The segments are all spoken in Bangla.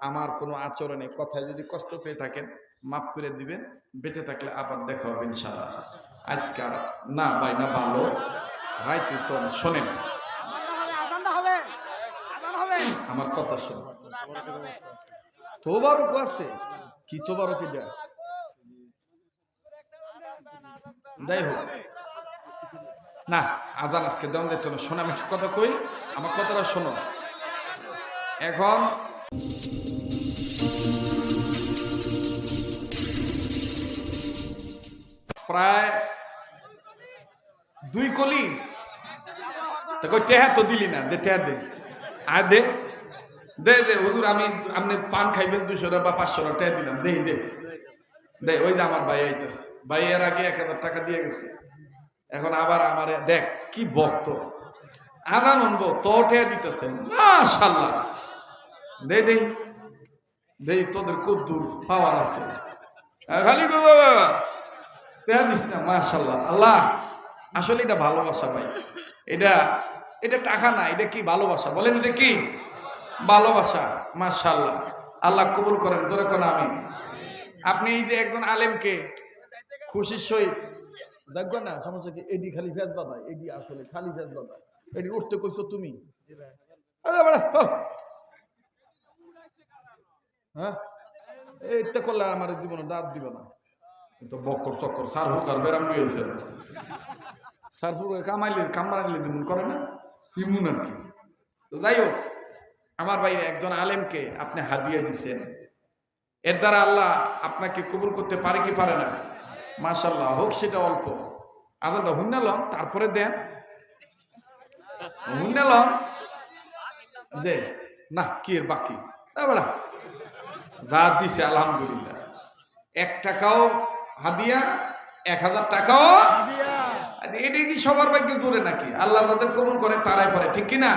আমার কোনো আচরণে কথায় যদি কষ্ট পেয়ে থাকেন মাফ করে দিবেন, বেঁচে থাকলে আবার দেখা হবে ইনশাআল্লাহ। আজকে না ভাই না ভালো রাইতে শোনেন আমার কথা শোন। তোবারক আছে কি তোবারক দেয় যাই হোক না, আজান আজকে দেওয়া যেত না। শোনো আমি কথা কই, আমার কথাটা শোনো। এখন প্রায় 2 কলি টেহা তো দিলি না, দে টেহা দে আর দে দে দে হুজুর আমি আপনি পান খাইবেন 200 টাকা বা 500 টাকা টেহা দিলাম, দে দে দে। ওই যে আমার ভাই আইতেছে, ভাই এর আগে 1000 টাকা দিয়ে গেছে, এখন আবার আমার দেখ কি ভক্ত আদান আনবো তো টেহা দিতেছে মাশাআল্লাহ। দে দে দে তোদের কদ্দুর পাওয়ার আছে খালি টেহা দিস না মাশাআল্লাহ। আল্লাহ আসলে এটা ভালোবাসা ভাই, এটা এটা টাকা না, এটা কি ভালোবাসা বলেন, এটা কি ভালোবাসা। মাশাআল্লাহ আল্লাহ কবুল করেন, জোরে কোন আমিন। আপনি এই যে একজন আলেমকে খুশির সহিত দেখবেন না, সমস্যা কি এডি খালি ফেস বাদায়, এডি আসলে খালি ফেস বাদায়, এডি উঠতে কইছো তুমি হ্যাঁ এইটা করলে আমার জীবনে দাঁত দিব না। তো বকর চক্কর সার হুকার বেরাম গিয়েছে, সার কামাইলে কামাইলে যেমন করে না ইমুন আর কি। তো যাই হোক আমার ভাই একজন আলেমকে আপনি হাদিয়া দিচ্ছেন, এর দ্বারা আল্লাহ আপনাকে কবুল করতে পারে কি পারে না? মাশাআল্লাহ, হোক সেটা অল্প। আদানটা হুন্নালম তারপরে দেন, হুন্নালম দে না কি এর বাকি যা দিছে আলহামদুলিল্লাহ। 1 টাকাও হাদিয়া, 1000 টাকাও এটা কি সবার ভাগ্যে জোরে নাকি? আল্লাহ যাদের কবুল করে তারাই পারে, ঠিক কিনা?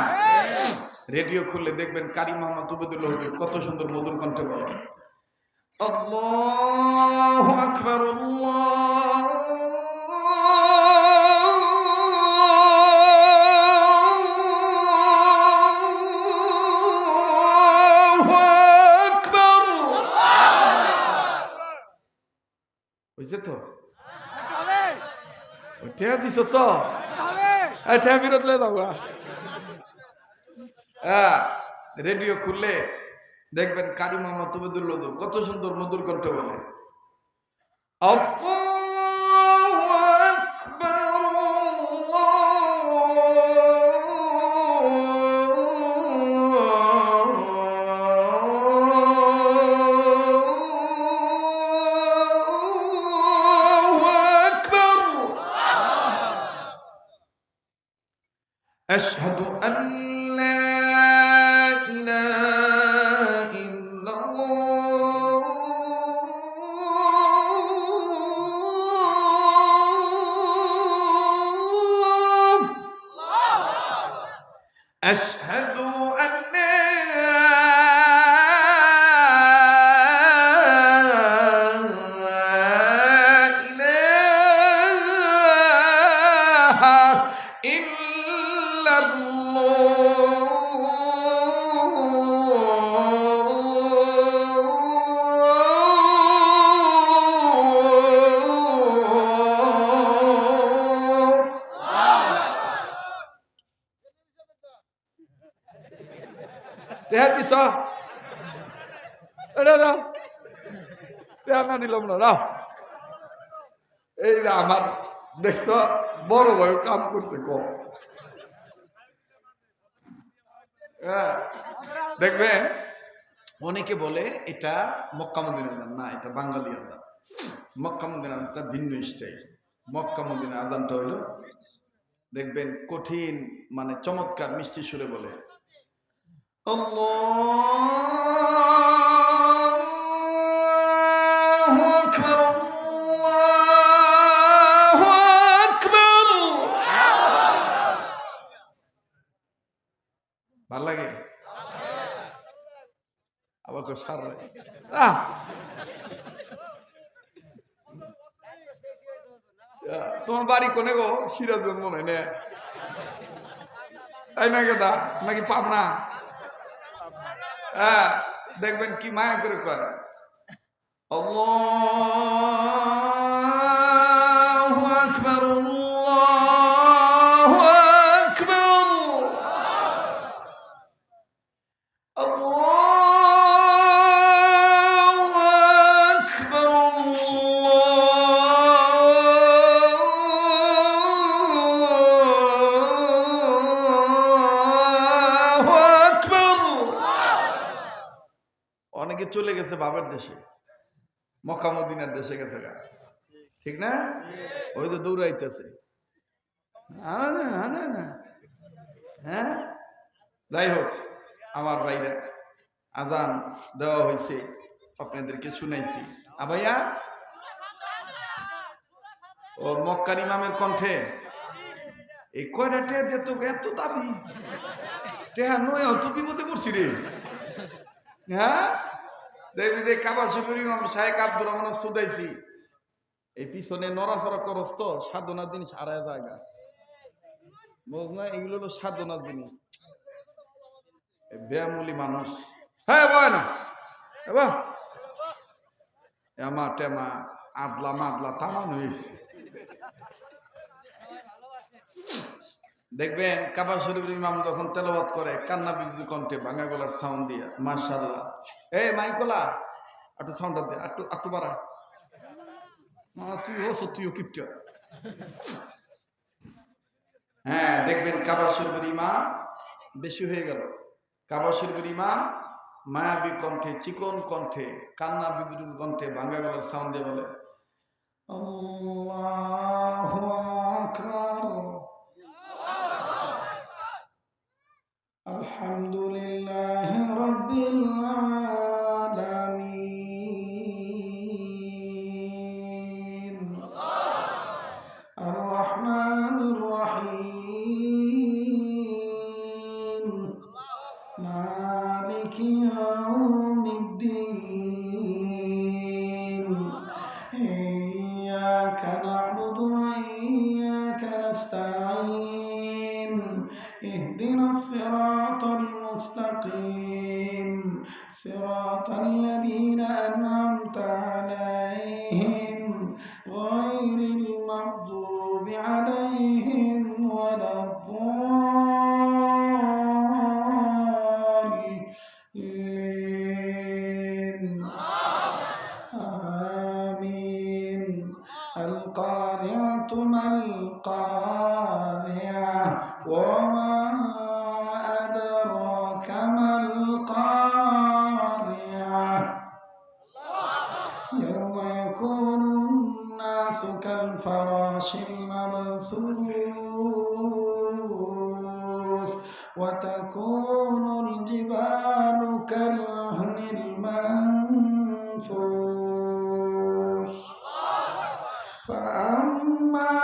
রেডিও খুললে দেখবেন কারি মোহাম্মদ উবেদুল্লাহ কত সুন্দর মধুর কণ্ঠে বলে আল্লাহু আকবার আল্লাহু আকবার। বুঝছো তো ওইটা দিছো তো এটা বিরোধ লে দাও। রেডিও খুললে দেখবেন কারি মোহাম্মদ উবেদুল্লাহ কত সুন্দর মধুর কণ্ঠ বলে আল্লাহু আকবার আল্লাহু আকবার আশহাদু আন أشهد أن لا إله إلا না দিলাম না দাও। এই আমার দেখছো বড় ভাই কাম করছে কম। দেখবেন অনেকে বলে এটা মক্কা মদিনা আযান, না এটা বাঙালি আযান। মক্কা মদিনা আযানটা ভিন্ন স্টাইল। মক্কা মদিনা আযানটা হলো দেখবেন কঠিন মানে চমৎকার মিষ্টি সুরে বলে আল্লাহু আকবার আল্লাহু আকবার। ভাল লাগে আবার তো সার তোমার বাড়ি কোনে গো? সিরাজগঞ্জ মনে হয় না, তাই না? গেদা নাকি পাবনা? দেখবেন কি মায়া করে কয় আল্লাহু আকবার আল্লাহু আকবার আল্লাহু আকবার আল্লাহু আকবার। অনেকে চলে গেছে বাবার দেশে, মক্কা মদিনার দেশে গেছে, ঠিক না? ওই তো দৌড়াইতেছে, হ্যাঁ। যাই হোক আমার ভাইরা, আজান দেওয়া হয়েছে, আপনাদেরকে শুনাইছি। ভাইয়া ও মক্কার ইমামের কণ্ঠে এই কয়টা টেহা দিয়ে তোকে এত দাবি, টেহা নয় অত বিপদে পড়ছি রে। হ্যাঁ, দেখবি যে কাবা শরীফের ইমাম শায়েখ আব্দুর রহমান সুদাইছি, এই পিছনে নড়াচড়া করস তো সাধনার জিনিস হারায় জায়গা, বুঝ না? এগুলো হলো সাধনার জিনিস, ব্যায়ামূলী মানুষ। হ্যাঁ বয় না এমা টেমা আদলা মাদলা তামান হয়েছে। দেখবেন কাবা শরীফের ইমাম যখন তেলাওয়াত করে কান্না বিদ্যুৎ কণ্ঠে ভাঙা গলার সাউন্ড দিয়া, মাশাআল্লাহ। এই মাইকলা একটু সাউন্ডটা দে, একটু বাড়া, তুই হস তুইও কিপটা। হ্যাঁ, দেখবেন কাবা শরীফের ইমাম বেশি হয়ে গেল। কাবা শরীফের ইমাম মায়াবী কণ্ঠে, চিকন কণ্ঠে, কান্না বিদ্যুৎ কণ্ঠে ভাঙা গলার সাউন্ড দিয়ে বলে আল্লাহু আকবার আলহামদুলিল্লাহি রাব্বিল আলামিন আর রহমানির রহিম মালিকি ইয়াউমিদ্দিন ইয়্যাকা না'বুদু ওয়া ইয়্যাকা নাস্তাঈন ইহদিনাস সিরাতাল মুস্তাকিম সিরাতাল লাযীনা আন'আমতা আলাইহিম গায়রিল মাগযুবি আলাইহিম ওয়ালাদ-দাল্লিন আমিন। আল কারিআতু মাল কারিআ ওয়া মা আদরাকা মাল কারিআ ইয়াওমা ইয়াকুনুন নাসু কাল ফারাশিল মাবসুস ওয়া তাকুনুল জিবালু কাল উহনিল মানফুস فأما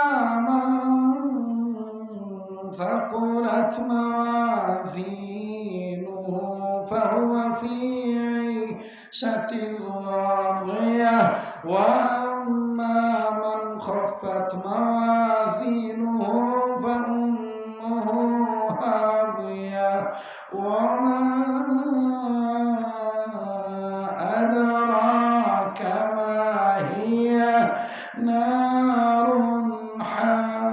من ثقلت موازينه فهو في عيشة راضية وأما من خفت موازينه فأمه هاوية وما أدراك ما هي نار حامية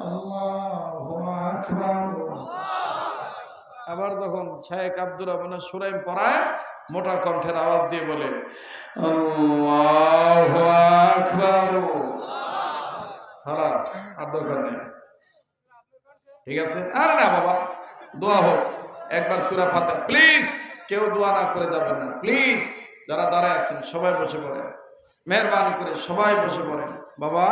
আল্লাহু আকবার। আবার যখন শায়েখ আব্দুর রহমান সুরাইম পড়ায় মোটা কণ্ঠের আওয়াজ দিয়ে বলে আল্লাহু আকবার, খালাস, আর দরকার নেই, ঠিক আছে? আর না বাবা, দোয়া হোক একবার সূরা ফাতিহা। প্লিজ কেউ দোয়া না করে যাবেন না, প্লিজ। যারা দাঁড়ায় আছেন সবাই বসে পড়েন, মেহরবানি করে সবাই বসে পড়েন বাবা।